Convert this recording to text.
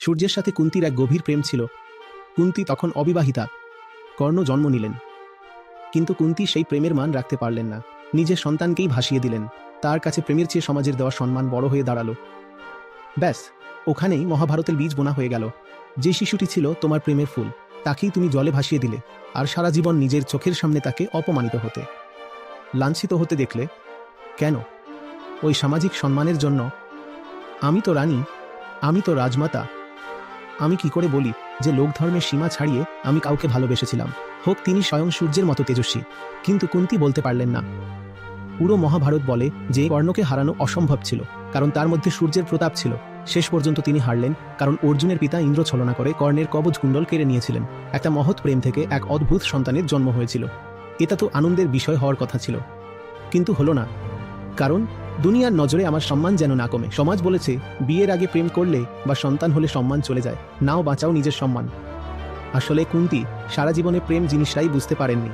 সূর্যের সাথে কুন্তির এক গভীর প্রেম ছিল। কুন্তি তখন অবিবাহিতা। কর্ণ জন্ম নিলেন, কিন্তু কুন্তি সেই প্রেমের মান রাখতে পারলেন না। নিজের সন্তানকেই ভাসিয়ে দিলেন। তার কাছে প্রেমের চেয়ে সমাজের দেওয়া সম্মান বড় হয়ে দাঁড়ালো। ব্যাস, ওখানেই মহাভারতের বীজ বোনা হয়ে গেল। যে শিশুটি ছিল তোমার প্রেমের ফুল, তাকেই তুমি জলে ভাসিয়ে দিলে, আর সারা জীবন নিজের চোখের সামনে তাকে অপমানিত হতে, লাঞ্ছিত হতে দেখলে। কেন? ওই সামাজিক সম্মানের জন্য। আমি তো রানী, আমি তো রাজমাতা। আমি কি করে বলি যে লোকধর্মের সীমা ছাড়িয়ে আমি কাউকে ভালোবেসেছিলাম, হোক তিনি স্বয়ং সূর্যের মতো তেজস্বী? কিন্তু কুন্তী বলতে পারলেন না। পুরো মহাভারত বলে যে কর্ণকে হারানো অসম্ভব ছিল, কারণ তার মধ্যে সূর্যের প্রতাপ ছিল। শেষ পর্যন্ত তিনি হারলেন, কারণ অর্জুনের পিতা ইন্দ্র ছলনা করে কর্ণের কবচ কুণ্ডল কেড়ে নিয়েছিলেন। একটা মহৎ প্রেম থেকে এক অদ্ভুত সন্তানের জন্ম হয়েছিল। এটা তো আনন্দের বিষয় হওয়ার কথা ছিল, কিন্তু হলো না। কারণ দুনিয়ার নজরে আমার সম্মান যেন না কমে। সমাজ বলেছে বিয়ের আগে প্রেম করলে বা সন্তান হলে সম্মান চলে যায়, নাও বাঁচাও নিজের সম্মান। আসলে কুন্তী সারা জীবনে প্রেম জিনিসটাই বুঝতে পারেননি।